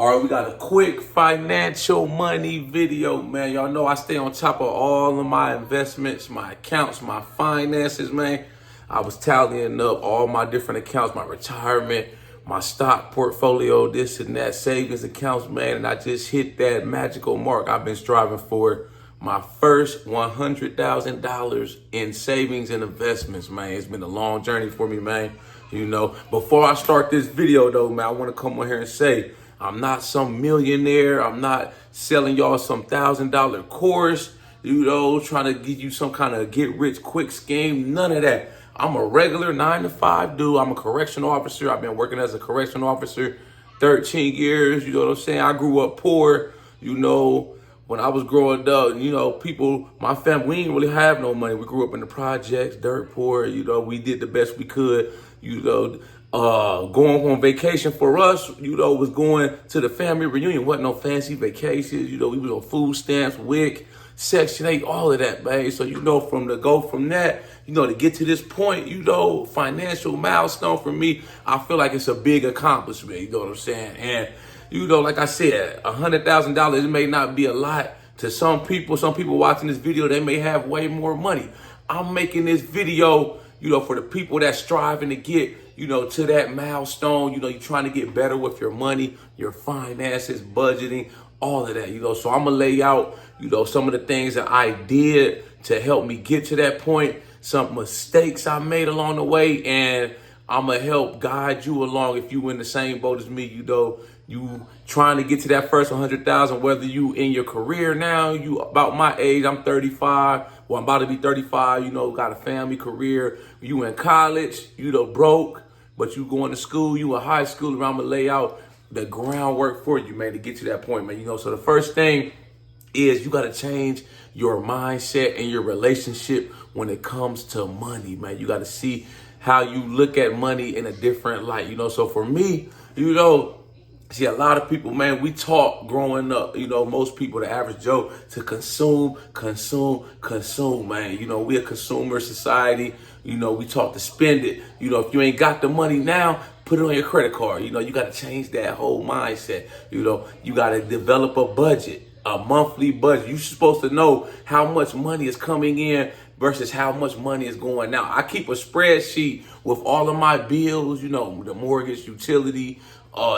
All right, we got a quick financial money video, man. Y'all know I stay on top of all of my investments, my accounts, my finances, man. I was tallying up all my different accounts, my retirement, my stock portfolio, this and that, savings accounts, man. And I just hit that magical mark I've been striving for. My first $100,000 in savings and investments, man. It's been a long journey for me, man. You know, before I start this video, though, man, I want to come on here and say, I'm not some millionaire. I'm not selling y'all some $1,000 course, you know, trying to give you some kind of get rich quick scheme. None of that. I'm a regular 9-to-5 dude. I'm a correctional officer. I've been working as a correctional officer 13 years. You know what I'm saying? I grew up poor, you know. When I was growing up, you know, people, my family, we didn't really have no money. We grew up in the projects, dirt poor, you know, we did the best we could, you know. Going on vacation for us, you know, was going to the family reunion. Wasn't no fancy vacations, you know, we was on food stamps, WIC, Section 8, all of that, man. So, you know, from that, you know, to get to this point, you know, financial milestone for me, I feel like it's a big accomplishment, you know what I'm saying? And, you know, like I said, $100,000 may not be a lot to some people. Some people watching this video, they may have way more money. I'm making this video, you know, for the people that's striving to get, you know, to that milestone. You know, you're trying to get better with your money, your finances, budgeting, all of that, you know. So I'm going to lay out, you know, some of the things that I did to help me get to that point, some mistakes I made along the way, and I'm going to help guide you along if you in the same boat as me, you know. You trying to get to that first 100,000, whether you in your career now, you about my age, I'm 35, well, I'm about to be 35, you know, got a family, career, you in college, you know, broke, but you going to school, you in high school, and I'm gonna lay out the groundwork for you, man, to get to that point, man. You know, so the first thing is you got to change your mindset and your relationship when it comes to money, man. You got to see how you look at money in a different light, you know. So for me, you know, see, a lot of people, man, we taught growing up, you know, most people, the average Joe, to consume, man. You know, we a consumer society. You know, we taught to spend it. You know, if you ain't got the money now, put it on your credit card. You know, you got to change that whole mindset. You know, you got to develop a budget, a monthly budget. You're supposed to know how much money is coming in versus how much money is going out. I keep a spreadsheet with all of my bills, you know, the mortgage, utility,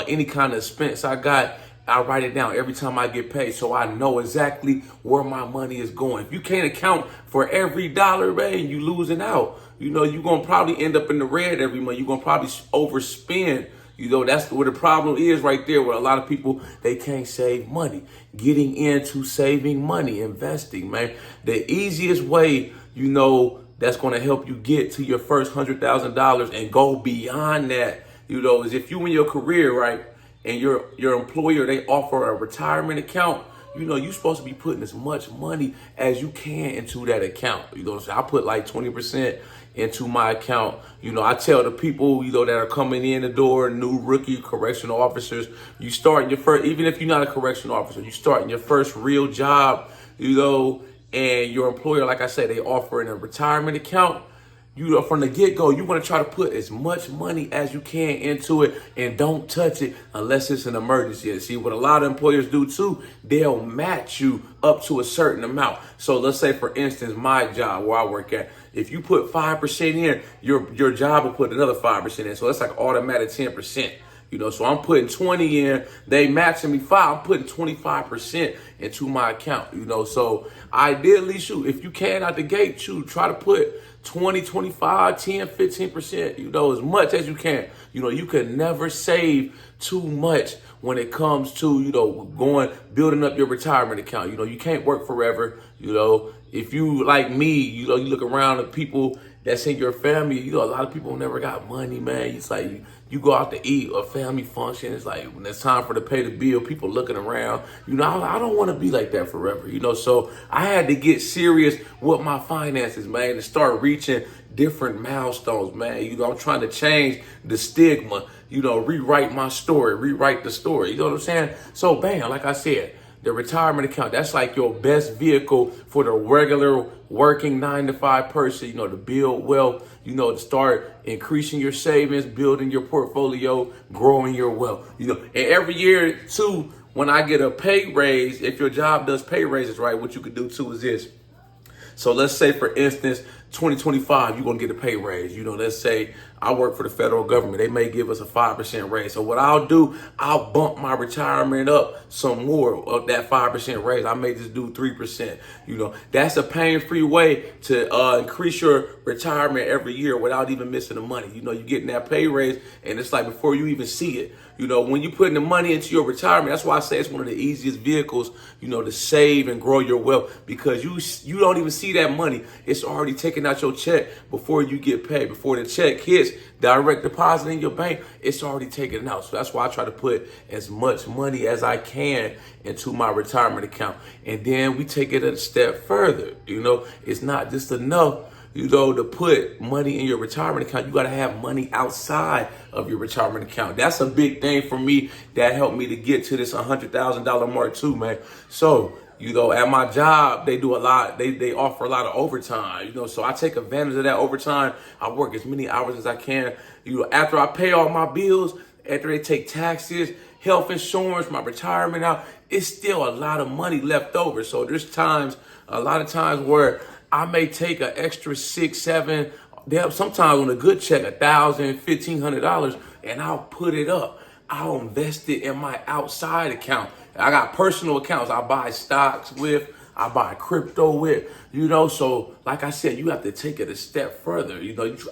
any kind of expense I got. I write it down every time I get paid so I know exactly where my money is going. If you can't account for every dollar, man, you losing out. You know, you're going to probably end up in the red every month. You're going to probably overspend. You know, that's where the problem is right there, where a lot of people, they can't save money. Getting into saving money, investing, man. The easiest way, you know, that's going to help you get to your first $100,000 and go beyond that, you know, is if you in your career, right, and your employer, they offer a retirement account, you know, you're supposed to be putting as much money as you can into that account. You know, so I put like 20% into my account. You know, I tell the people, you know, that are coming in the door, new rookie correctional officers, you start your first, even if you're not a correctional officer, you start in your first real job, you know, and your employer, like I said, they offer in a retirement account. You know, from the get-go, you want to try to put as much money as you can into it and don't touch it unless it's an emergency. See, what a lot of employers do too, they'll match you up to a certain amount. So let's say, for instance, my job where I work at, if you put 5% in, your job will put another 5% in. So that's like automatic 10%. You know, so I'm putting 20 in, they matching me 5, I'm putting 25% into my account, you know. So ideally, shoot, if you can out the gate, shoot, try to put 20, 25, 10, 15%, you know, as much as you can. You know, you can never save too much when it comes to, you know, building up your retirement account. You know, you can't work forever. You know, if you like me, you know, you look around at people that's in your family, you know, a lot of people never got money, man. It's like you go out to eat, a family function, it's like when it's time for to pay the bill, people looking around. You know, I don't want to be like that forever, you know. So I had to get serious with my finances, man, and start reaching different milestones, man. You know, I'm trying to change the stigma, you know, rewrite my story, rewrite the story. You know what I'm saying? So bam, like I said, The retirement account, that's like your best vehicle for the regular working 9 to 5 person, to build wealth, to start increasing your savings, building your portfolio, growing your wealth, and every year too, when I get a pay raise, if your job does pay raises, right, what you could do too is this. So let's say, for instance, 2025, you're going to get a pay raise. Let's say I work for the federal government. They may give us a 5% raise. So what I'll do, I'll bump my retirement up some more of that 5% raise. I may just do 3%. That's a pain-free way to increase your retirement every year without even missing the money. You're getting that pay raise, and it's like before you even see it. When you're putting the money into your retirement, that's why I say it's one of the easiest vehicles, to save and grow your wealth, because you don't even see that money. It's already taking out your check before you get paid. Before the check hits direct deposit in your bank, it's already taken out. So that's why I try to put as much money as I can into my retirement account. And then we take it a step further. It's not just enough to put money in your retirement account. You got to have money outside of your retirement account. That's a big thing for me that helped me to get to this $100,000 mark too, man. So, at my job, they do a lot. They offer a lot of overtime, so I take advantage of that overtime. I work as many hours as I can. After I pay all my bills, after they take taxes, health insurance, my retirement out, it's still a lot of money left over. So there's a lot of times where I may take an extra $6, $7, sometimes on a good check, $1,000, $1,500, and I'll put it up. I'll invest it in my outside account. I got personal accounts I buy stocks with, I buy crypto with, so like I said, you have to take it a step further.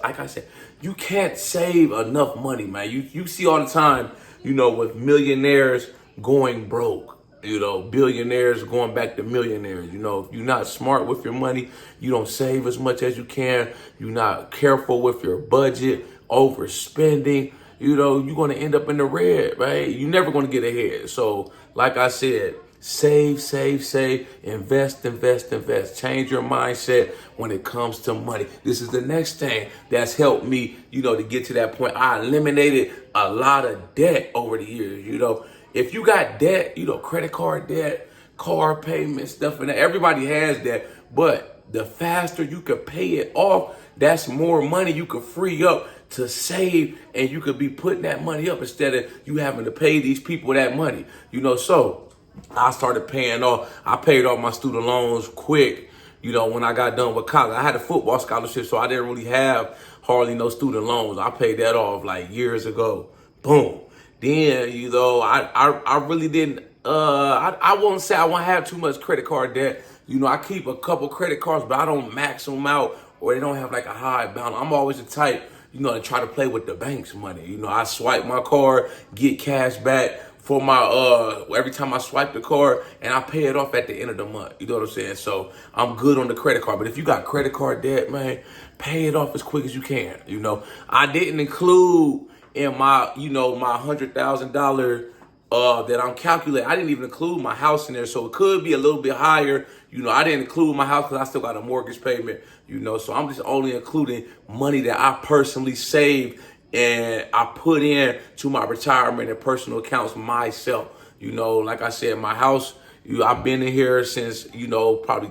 Like I said, you can't save enough money, man. You see all the time, with millionaires going broke. Billionaires going back to millionaires. If you're not smart with your money, you don't save as much as you can. You're not careful with your budget, overspending, you're going to end up in the red, right? You're never going to get ahead. So like I said, save, invest. Change your mindset when it comes to money. This is the next thing that's helped me, to get to that point. I eliminated a lot of debt over the years, If you got debt, credit card debt, car payments, stuff, and everybody has that. But the faster you could pay it off, that's more money you could free up to save, and you could be putting that money up instead of you having to pay these people that money. So I started paying off. I paid off my student loans quick, when I got done with college. I had a football scholarship, so I didn't really have hardly no student loans. I paid that off like years ago. Boom. Then, I really didn't, I won't say I won't have too much credit card debt. I keep a couple credit cards, but I don't max them out, or they don't have like a high balance. I'm always the type, to try to play with the bank's money. I swipe my card, get cash back for my, every time I swipe the card, and I pay it off at the end of the month. You know what I'm saying? So I'm good on the credit card. But if you got credit card debt, man, pay it off as quick as you can. I didn't include in my, my $100,000 that I'm calculating. I didn't even include my house in there, so it could be a little bit higher. I didn't include my house because I still got a mortgage payment. So I'm just only including money that I personally saved and I put in to my retirement and personal accounts myself. Like I said, my house, I've been in here since, probably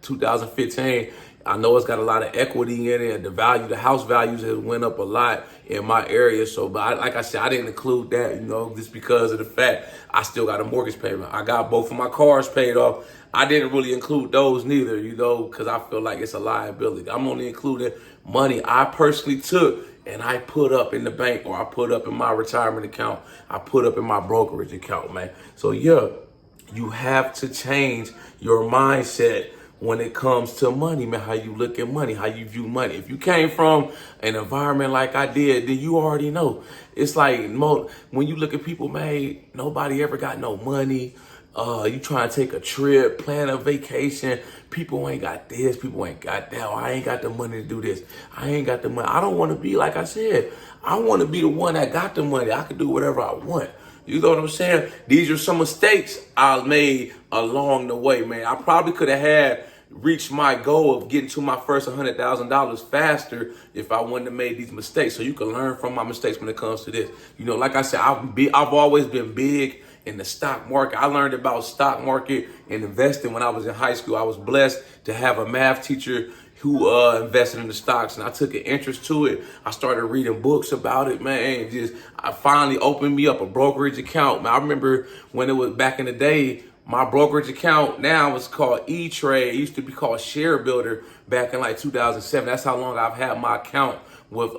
2015. I know it's got a lot of equity in it. The house values has went up a lot in my area. So, but like I said, I didn't include that, just because of the fact I still got a mortgage payment. I got both of my cars paid off. I didn't really include those neither, because I feel like it's a liability. I'm only including money I personally took and I put up in the bank, or I put up in my retirement account. I put up in my brokerage account, man. So yeah, you have to change your mindset when it comes to money, man, how you look at money, how you view money. If you came from an environment like I did, then you already know. It's like when you look at people, man, nobody ever got no money. You trying to take a trip, plan a vacation. People ain't got this, people ain't got that. Oh, I ain't got the money to do this. I ain't got the money. I don't want to be, like I said, I want to be the one that got the money. I can do whatever I want. You know what I'm saying? These are some mistakes I made along the way, man. I probably could have reached my goal of getting to my first $100,000 faster if I wouldn't have made these mistakes. So you can learn from my mistakes when it comes to this. Like I said, I've always been big in the stock market. I learned about stock market and investing when I was in high school. I was blessed to have a math teacher who invested in the stocks, and I took an interest to it. I started reading books about it, man. I finally opened me up a brokerage account. Man, I remember when it was back in the day, my brokerage account now is called E-Trade. It used to be called Share Builder back in like 2007. That's how long I've had my account with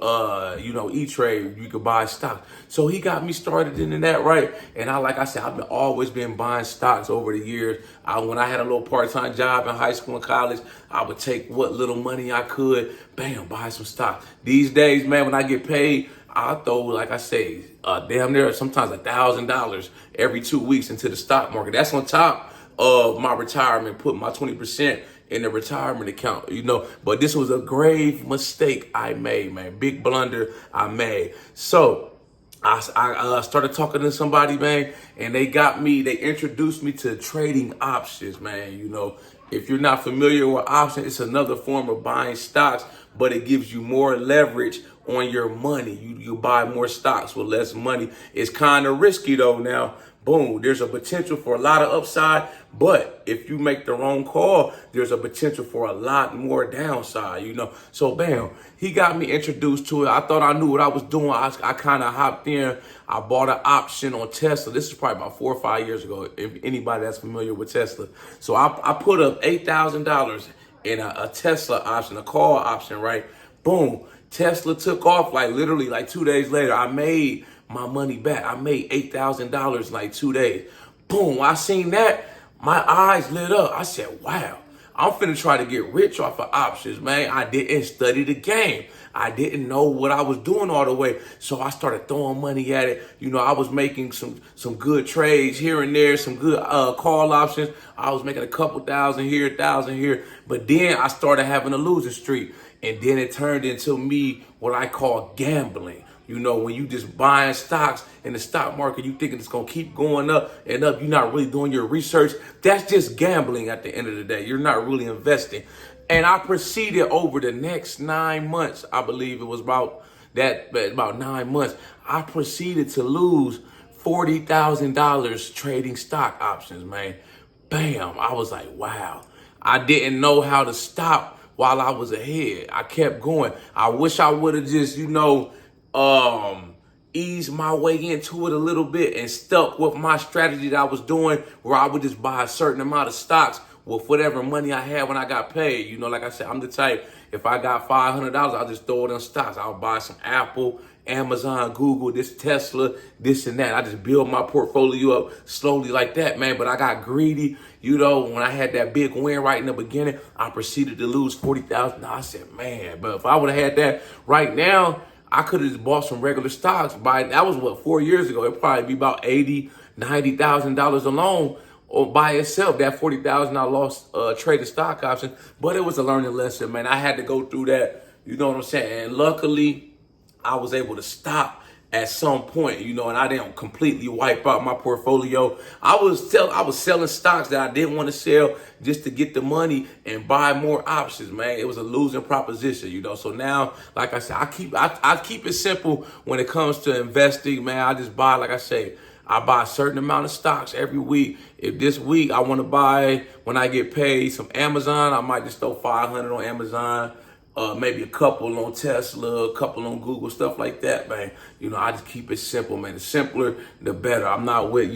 E-Trade. You could buy stock. So he got me started into that, right? And like I said, I've always been buying stocks over the years. When I had a little part-time job in high school and college, I would take what little money I could, bam, buy some stock. These days, man, when I get paid, I throw, like I say, damn near sometimes $1,000 every 2 weeks into the stock market. That's on top of my retirement, put my 20% in the retirement account, But this was a grave mistake I made, man. Big blunder I made. So I started talking to somebody, man, and they introduced me to trading options, man. If you're not familiar with options, it's another form of buying stocks, but it gives you more leverage on your money. You buy more stocks with less money. It's kind of risky though. Now, boom, there's a potential for a lot of upside, but if you make the wrong call, there's a potential for a lot more downside, So bam, he got me introduced to it. I thought I knew what I was doing. I kind of hopped in. I bought an option on Tesla. This is probably about 4 or 5 years ago, if anybody that's familiar with Tesla. So I put up $8,000 in a Tesla option, a call option, right? Boom. Tesla took off literally 2 days later. I made my money back. I made $8,000 in 2 days. Boom. I seen that. My eyes lit up. I said, wow, I'm finna try to get rich off of options, man. I didn't study the game. I didn't know what I was doing all the way. So I started throwing money at it. I was making some good trades here and there, some good call options. I was making a couple thousand here, 1,000 here. But then I started having a losing streak. And then it turned into me what I call gambling. When you just buying stocks in the stock market, you thinking it's going to keep going up and up. You're not really doing your research. That's just gambling at the end of the day. You're not really investing. And I proceeded over the next 9 months. I believe it was about 9 months. I proceeded to lose $40,000 trading stock options, man. Bam. I was like, wow. I didn't know how to stop while I was ahead. I kept going. I wish I would have just, eased my way into it a little bit and stuck with my strategy that I was doing, where I would just buy a certain amount of stocks with whatever money I had when I got paid. Like I said, I'm the type, if I got $500, I'll just throw it in stocks. I'll buy some Apple, Amazon, Google, this Tesla, this and that. I just build my portfolio up slowly like that, man. But I got greedy. When I had that big win right in the beginning, I proceeded to lose $40,000. I said, man, but if I would have had that right now, I could have just bought some regular stocks. That was 4 years ago. It'd probably be about $80,000, $90,000 alone or by itself. That $40,000 I lost trading stock options. But it was a learning lesson, man. I had to go through that. You know what I'm saying? And luckily, I was able to stop at some point, and I didn't completely wipe out my portfolio. I was selling stocks that I didn't want to sell just to get the money and buy more options, man. It was a losing proposition, So now, like I said, I keep it simple when it comes to investing, man. I just buy, like I say, I buy a certain amount of stocks every week. If this week I want to buy, when I get paid, some Amazon, I might just throw 500 on Amazon. Maybe a couple on Tesla, a couple on Google, stuff like that, man. I just keep it simple, man. The simpler, the better. I'm not with,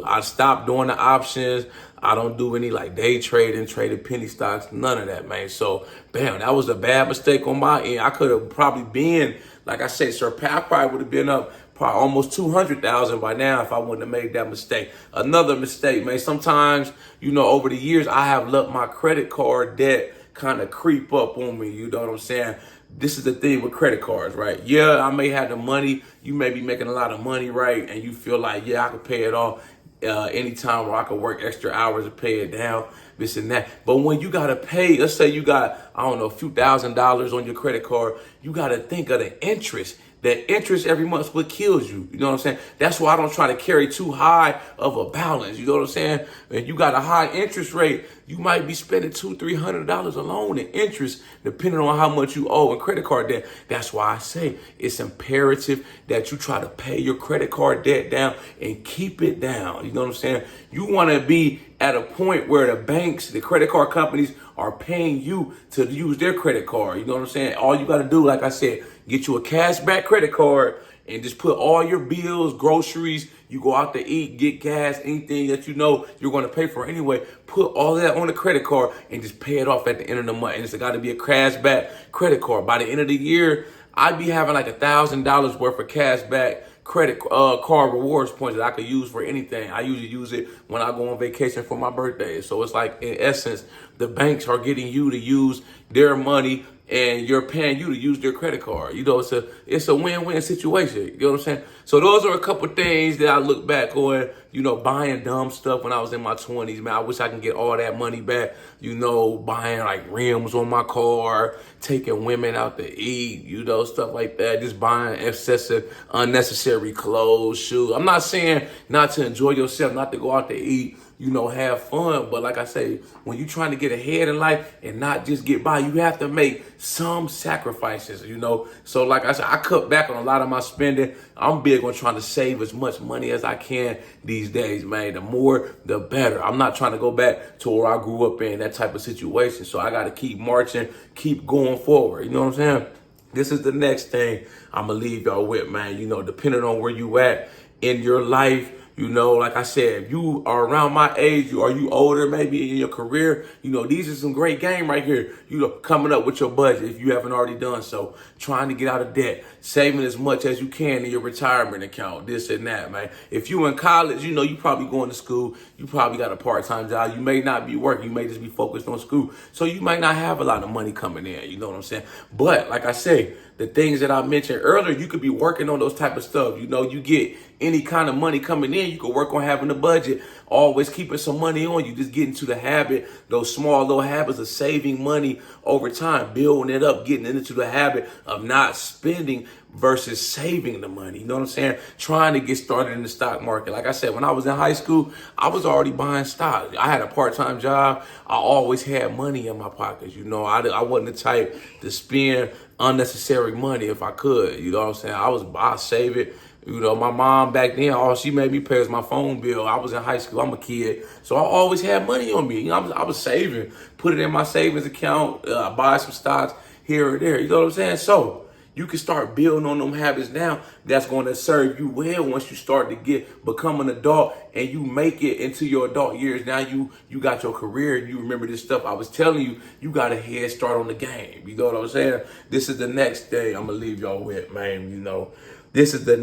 I stopped doing the options. I don't do any day trading penny stocks, none of that, man. So, bam, that was a bad mistake on my end. I could have probably been, like I said, I probably would have been up probably almost 200,000 by now if I wouldn't have made that mistake. Another mistake, man. Sometimes, over the years, I have let my credit card debt kind of creep up on me. You know what I'm saying? This is the thing with credit cards, right? Yeah, I may have the money. You may be making a lot of money, right? And you feel like, yeah, I could pay it off anytime, where I could work extra hours to pay it down, this and that. But when you got to pay, let's say you got, a few $1,000s on your credit card, you got to think of the interest That interest every month is what kills you. You know what I'm saying? That's why I don't try to carry too high of a balance. You know what I'm saying? If you got a high interest rate, you might be spending $200-$300 alone in interest, depending on how much you owe in credit card debt. That's why I say it's imperative that you try to pay your credit card debt down and keep it down. You know what I'm saying? You want to be at a point where the banks, the credit card companies are paying you to use their credit card. You know what I'm saying? All you got to do, like I said, get you a cashback credit card and just put all your bills, groceries, you go out to eat, get gas, anything that you know you're going to pay for anyway, put all that on the credit card and just pay it off at the end of the month. And it's got to be a cashback credit card. By the end of the year, I'd be having like $1,000 worth of cashback credit card rewards points that I could use for anything. I usually use it when I go on vacation for my birthday. So it's like, in essence, the banks are getting you to use their money and you're paying you to use their credit card. You know, it's a win-win situation. You know what I'm saying? So those are a couple things that I look back on, you know, buying dumb stuff when I was in my 20s, man. I wish I can get all that money back, you know, buying like rims on my car, taking women out to eat, you know, stuff like that, just buying excessive, unnecessary clothes, shoes. I'm not saying not to enjoy yourself, not to go out to eat, you know, have fun. But like I say, when you're trying to get ahead in life and not just get by, you have to make some sacrifices, you know. So like I said, I cut back on a lot of my spending. I'm big on trying to save as much money as I can these days, man. The more, the better. I'm not trying to go back to where I grew up in, that type of situation. So I got to keep marching, keep going forward. You know what I'm saying? This is the next thing I'm going to leave y'all with, man. You know, depending on where you at in your life, you know, like I said, if you are around my age, or you older maybe in your career, you know, these are some great game right here. You know, coming up with your budget if you haven't already done so. Trying to get out of debt, saving as much as you can in your retirement account, this and that, man. If you in college, you know, you probably going to school. You probably got a part-time job. You may not be working. You may just be focused on school. So you might not have a lot of money coming in. You know what I'm saying? But like I say, the things that I mentioned earlier, you could be working on those type of stuff. You know, you get any kind of money coming in, you could work on having a budget, always keeping some money on you, just get into the habit, those small little habits of saving money over time, building it up, getting into the habit of not spending versus saving the money. You know what I'm saying? Trying to get started in the stock market. Like I said, when I was in high school, I was already buying stock. I had a part-time job. I always had money in my pockets. You know, I wasn't the type to spend unnecessary money if I could. You know what I'm saying? I save it. You know, my mom back then, all she made me pay was my phone bill. I was in high school. I'm a kid. So I always had money on me. You know, I was saving, put it in my savings account, buy some stocks here or there. You know what I'm saying? So you can start building on them habits now. That's going to serve you well once you start to become an adult and you make it into your adult years. Now you got your career and you remember this stuff I was telling you. You got a head start on the game. You know what I'm saying? This is the next thing I'm gonna leave y'all with, man. You know, this is the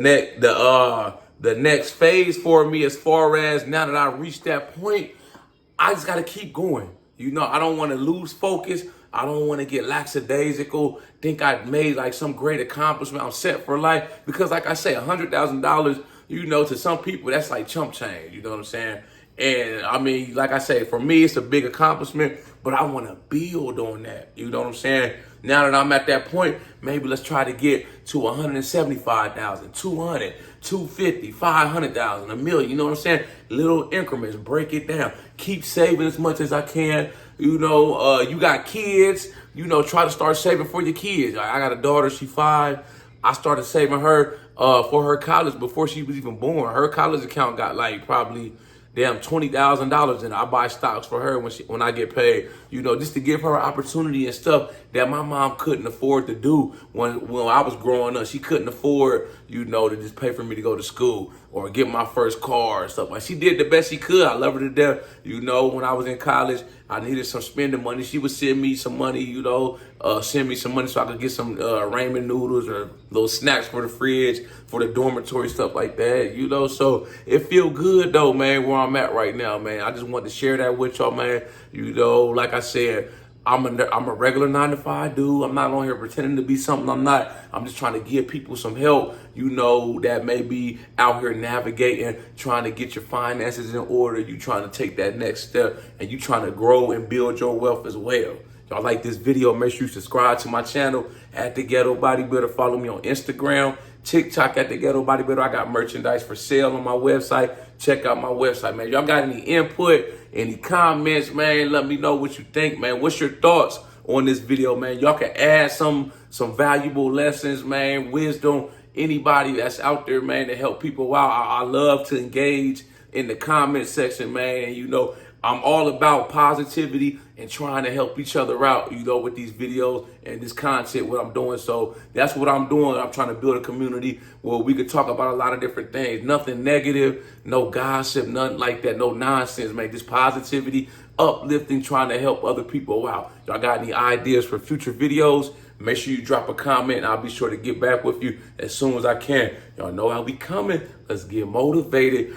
next phase for me. As far as now that I reached that point, I just got to keep going. You know, I don't want to lose focus. I don't want to get lackadaisical, think I made like some great accomplishment, I'm set for life. Because like I say, $100,000, you know, to some people, that's like chump change. You know what I'm saying? And I mean, like I say, for me, it's a big accomplishment, but I want to build on that. You know what I'm saying? Now that I'm at that point, maybe let's try to get to 175,000, 200, 250, 500,000, a million. You know what I'm saying? Little increments, break it down. Keep saving as much as I can. You know, you got kids, you know, try to start saving for your kids. I got a daughter, she's 5. I started saving her for her college before she was even born. Her college account got like probably $20,000 in it. I buy stocks for her when I get paid, you know, just to give her opportunity and stuff that my mom couldn't afford to do when I was growing up. She couldn't afford, you know, to just pay for me to go to school or get my first car or stuff. Like, she did the best she could. I love her to death. You know, when I was in college, I needed some spending money. She would send me some money, you know, send me some money so I could get some ramen noodles or little snacks for the fridge, for the dormitory, stuff like that, you know. So it feel good though, man, where I'm at right now, man. I just want to share that with y'all, man. You know, like I said, I'm a regular 9-to-5 dude. I'm not on here pretending to be something I'm not. I'm just trying to give people some help, you know, that may be out here navigating, trying to get your finances in order. You trying to take that next step and you trying to grow and build your wealth as well. Y'all like this video, make sure you subscribe to my channel at The Ghetto Bodybuilder. Follow me on Instagram, TikTok at the Ghetto Bodybuilder. I got merchandise for sale on my website. Check out my website, man. Y'all got any input, any comments, man? Let me know what you think, man. What's your thoughts on this video, man? Y'all can add some valuable lessons, man, wisdom, anybody that's out there, man, to help people out. I love to engage in the comment section, man. And, you know, I'm all about positivity and trying to help each other out, you know, with these videos and this content, what I'm doing. So that's what I'm doing. I'm trying to build a community where we could talk about a lot of different things. Nothing negative, no gossip, nothing like that, no nonsense, man. Just positivity, uplifting, trying to help other people out. Y'all got any ideas for future videos? Make sure you drop a comment and I'll be sure to get back with you as soon as I can. Y'all know I'll be coming. Let's get motivated.